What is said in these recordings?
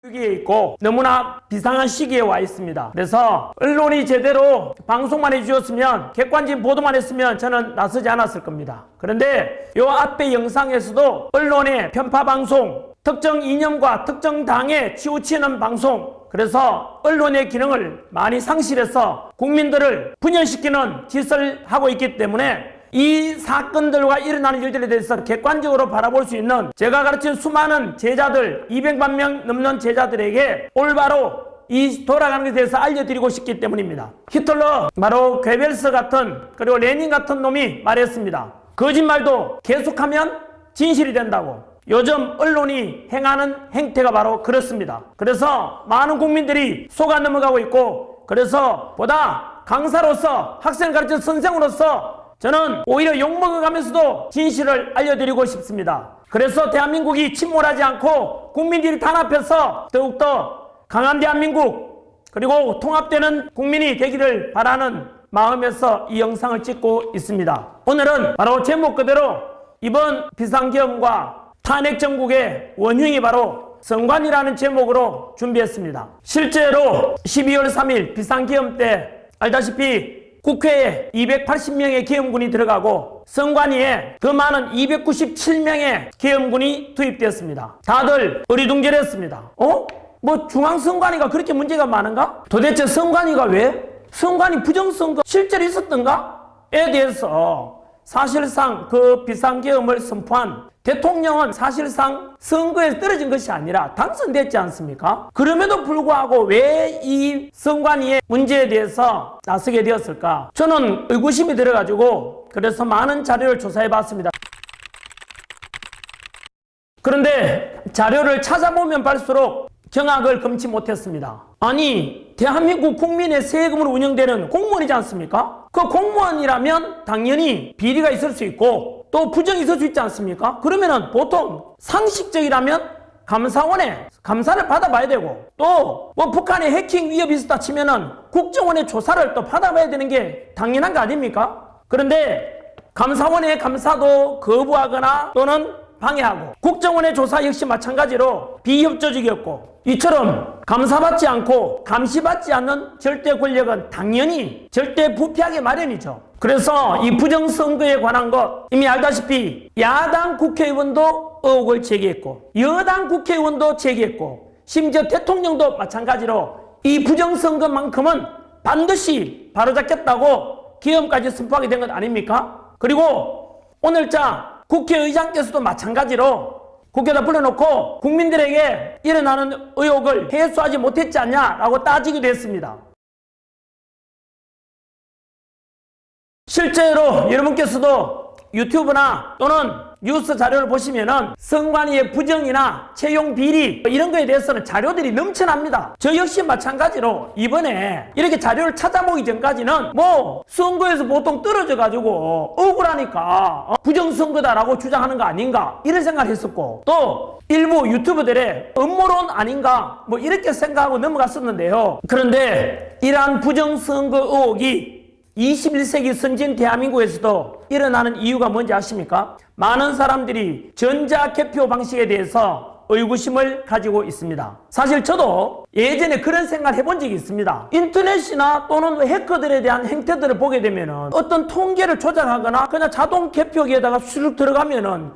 위기에 있고 너무나 비상한 시기에 와 있습니다. 그래서 언론이 제대로 방송만 해주었으면 객관적인 보도만 했으면 저는 나서지 않았을 겁니다. 그런데 요 앞에 영상에서도 언론의 편파 방송, 특정 이념과 특정 당에 치우치는 방송, 그래서 언론의 기능을 많이 상실해서 국민들을 분열시키는 짓을 하고 있기 때문에 이 사건들과 일어나는 일들에 대해서 객관적으로 바라볼 수 있는 제가 가르친 수많은 제자들, 200만 명 넘는 제자들에게 올바로 이 돌아가는 것에 대해서 알려드리고 싶기 때문입니다. 히틀러, 바로 괴벨스 같은, 그리고 레닌 같은 놈이 말했습니다. 거짓말도 계속하면 진실이 된다고. 요즘 언론이 행하는 행태가 바로 그렇습니다. 그래서 많은 국민들이 속아 넘어가고 있고, 그래서 보다 강사로서, 학생을 가르치는 선생으로서 저는 오히려 욕먹어가면서도 진실을 알려드리고 싶습니다. 그래서 대한민국이 침몰하지 않고 국민들이 단합해서 더욱더 강한 대한민국, 그리고 통합되는 국민이 되기를 바라는 마음에서 이 영상을 찍고 있습니다. 오늘은 바로 제목 그대로 이번 비상계엄과 탄핵 정국의 원흉이 바로 선관위라는 제목으로 준비했습니다. 실제로 12월 3일 비상계엄 때 알다시피 국회에 280명의 계엄군이 들어가고 선관위에 더 많은 297명의 계엄군이 투입되었습니다. 다들 어리둥절했습니다. 뭐 중앙선관위가 그렇게 문제가 많은가? 도대체 선관위가 왜? 선관위 부정선거 실제로 있었던가?에 대해서 사실상 그 비상계엄을 선포한 대통령은 사실상 선거에서 떨어진 것이 아니라 당선됐지 않습니까? 그럼에도 불구하고 왜 이 선관위의 문제에 대해서 나서게 되었을까? 저는 의구심이 들어가지고 그래서 많은 자료를 조사해 봤습니다. 그런데 자료를 찾아보면 볼수록 경악을 금치 못했습니다. 아니, 대한민국 국민의 세금으로 운영되는 공무원이지 않습니까? 그 공무원이라면 당연히 비리가 있을 수 있고 또 부정이 있을 수 있지 않습니까? 그러면은 보통 상식적이라면 감사원에 감사를 받아봐야 되고 또 뭐 북한의 해킹 위협이 있었다 치면은 국정원의 조사를 또 받아봐야 되는 게 당연한 거 아닙니까? 그런데 감사원의 감사도 거부하거나 또는 방해하고 국정원의 조사 역시 마찬가지로 비협조적이었고 이처럼 감사받지 않고 감시받지 않는 절대 권력은 당연히 절대 부패하게 마련이죠. 그래서 이 부정선거에 관한 것 이미 알다시피 야당 국회의원도 의혹을 제기했고 여당 국회의원도 제기했고 심지어 대통령도 마찬가지로 이 부정선거만큼은 반드시 바로잡겠다고 계엄까지 선포하게 된 것 아닙니까? 그리고 오늘자 국회의장께서도 마찬가지로 국회에다 불러놓고 국민들에게 일어나는 의혹을 해소하지 못했지 않냐라고 따지기도 했습니다. 실제로 여러분께서도 유튜브나 또는 뉴스 자료를 보시면은 선관위의 부정이나 채용 비리 이런 거에 대해서는 자료들이 넘쳐납니다. 저 역시 마찬가지로 이번에 이렇게 자료를 찾아보기 전까지는 뭐 선거에서 보통 떨어져 가지고 억울하니까 부정선거다라고 주장하는 거 아닌가 이런 생각을 했었고 또 일부 유튜버들의 음모론 아닌가 뭐 이렇게 생각하고 넘어갔었는데요. 그런데 이러한 부정선거 의혹이 21세기 선진 대한민국에서도 일어나는 이유가 뭔지 아십니까? 많은 사람들이 전자개표 방식에 대해서 의구심을 가지고 있습니다. 사실 저도 예전에 그런 생각을 해본 적이 있습니다. 인터넷이나 또는 해커들에 대한 행태들을 보게 되면은 어떤 통계를 조작하거나 그냥 자동 개표기에다가 수룩 들어가면은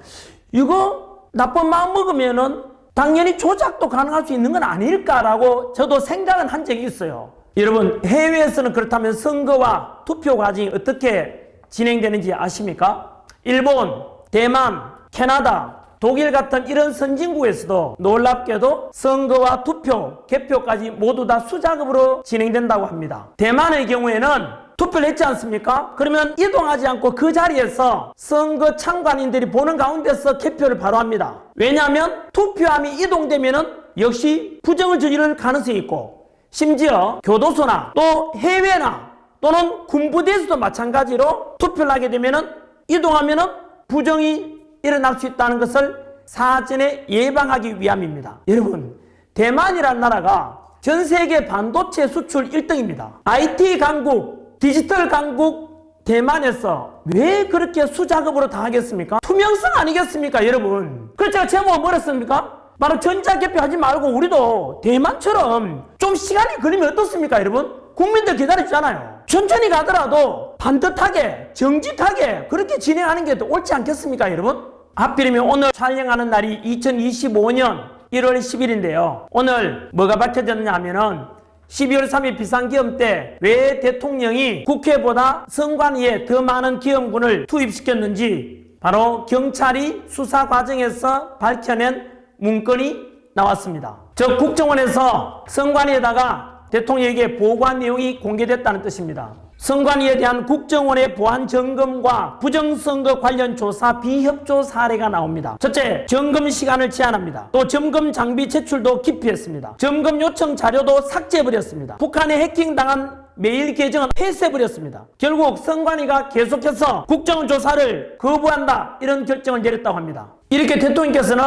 이거 나쁜 마음 먹으면은 당연히 조작도 가능할 수 있는 건 아닐까라고 저도 생각은 한 적이 있어요. 여러분 해외에서는 그렇다면 선거와 투표 과정이 어떻게 진행되는지 아십니까? 일본, 대만, 캐나다, 독일 같은 이런 선진국에서도 놀랍게도 선거와 투표, 개표까지 모두 다 수작업으로 진행된다고 합니다. 대만의 경우에는 투표를 했지 않습니까? 그러면 이동하지 않고 그 자리에서 선거 참관인들이 보는 가운데서 개표를 바로 합니다. 왜냐하면 투표함이 이동되면은 역시 부정을 저지를 가능성이 있고 심지어 교도소나 또 해외나 또는 군부대에서도 마찬가지로 투표를 하게 되면은 이동하면은 부정이 일어날 수 있다는 것을 사전에 예방하기 위함입니다. 여러분, 대만이라는 나라가 전 세계 반도체 수출 1등입니다. IT 강국, 디지털 강국 대만에서 왜 그렇게 수작업으로 당하겠습니까? 투명성 아니겠습니까, 여러분? 그래서 제가 제목은 뭐랬습니까? 바로 전자개표 하지 말고 우리도 대만처럼 좀 시간이 걸리면 어떻습니까, 여러분? 국민들 기다리잖아요. 천천히 가더라도 반듯하게, 정직하게 그렇게 진행하는 게 더 옳지 않겠습니까, 여러분? 하필이면 오늘 촬영하는 날이 2025년 1월 10일인데요. 오늘 뭐가 밝혀졌냐 하면은 12월 3일 비상기염 때 왜 대통령이 국회보다 선관위에 더 많은 기염군을 투입시켰는지 바로 경찰이 수사 과정에서 밝혀낸 문건이 나왔습니다. 즉 국정원에서 선관위에다가 대통령에게 보고한 내용이 공개됐다는 뜻입니다. 선관위에 대한 국정원의 보안 점검과 부정선거 관련 조사 비협조 사례가 나옵니다. 첫째, 점검 시간을 제한합니다. 또 점검 장비 제출도 기피했습니다. 점검 요청 자료도 삭제해버렸습니다. 북한에 해킹당한 메일 계정은 폐쇄해버렸습니다. 결국 선관위가 계속해서 국정원 조사를 거부한다, 이런 결정을 내렸다고 합니다. 이렇게 대통령께서는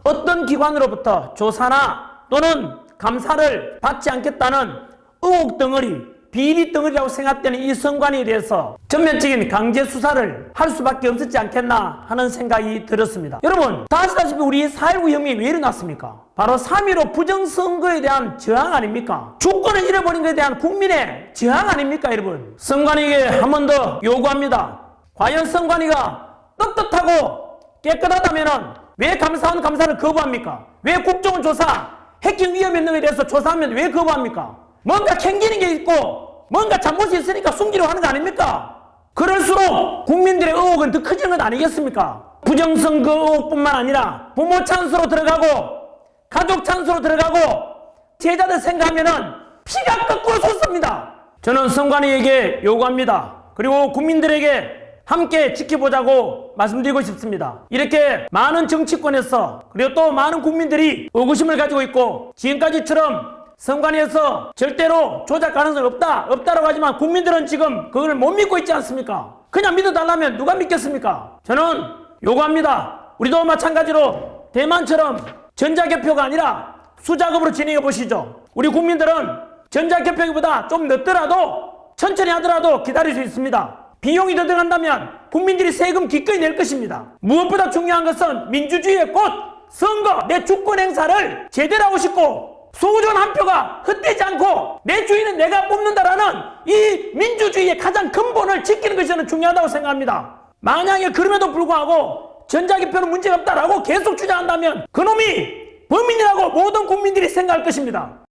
어떤 기관으로부터 조사나 또는 감사를 받지 않겠다는 의혹 덩어리, 비리 덩어리라고 생각되는 이 선관위에 대해서 전면적인 강제 수사를 할 수밖에 없었지 않겠나 하는 생각이 들었습니다. 여러분, 다 아시다시피 우리 4.19 혁명이 왜 일어났습니까? 바로 3.15 부정선거에 대한 저항 아닙니까? 주권을 잃어버린 것에 대한 국민의 저항 아닙니까, 여러분? 선관위에게 한 번 더 요구합니다. 과연 선관위가 떳떳하고 깨끗하다면 왜 감사원 감사를 거부합니까? 왜 국정원 조사, 해킹 위험 있는 것에 대해서 조사하면 왜 거부합니까? 뭔가 챙기는 게 있고 뭔가 잘못이 있으니까 숨기려고 하는 거 아닙니까? 그럴수록 국민들의 의혹은 더 커지는 것 아니겠습니까? 부정선거 의혹뿐만 아니라 부모 찬스로 들어가고 가족 찬스로 들어가고 제자들 생각하면은 피가 거꾸로 솟습니다. 저는 선관위에게 요구합니다. 그리고 국민들에게 함께 지켜보자고 말씀드리고 싶습니다. 이렇게 많은 정치권에서 그리고 또 많은 국민들이 의구심을 가지고 있고 지금까지처럼 선관위에서 절대로 조작 가능성이 없다라고 하지만 국민들은 지금 그걸 못 믿고 있지 않습니까? 그냥 믿어달라면 누가 믿겠습니까? 저는 요구합니다. 우리도 마찬가지로 대만처럼 전자개표가 아니라 수작업으로 진행해 보시죠. 우리 국민들은 전자개표보다 좀 늦더라도 천천히 하더라도 기다릴 수 있습니다. 비용이 더 들어간다면 국민들이 세금 기꺼이 낼 것입니다. 무엇보다 중요한 것은 민주주의의 꽃, 선거, 내 주권 행사를 제대로 하고 싶고 소전 한 표가 헛되지 않고 내 주인은 내가 뽑는다라는 이 민주주의의 가장 근본을 지키는 것이 저는 중요하다고 생각합니다. 만약에 그럼에도 불구하고 전자개표는 문제가 없다라고 계속 주장한다면 그놈이 범인이라고 모든 국민들이 생각할 것입니다.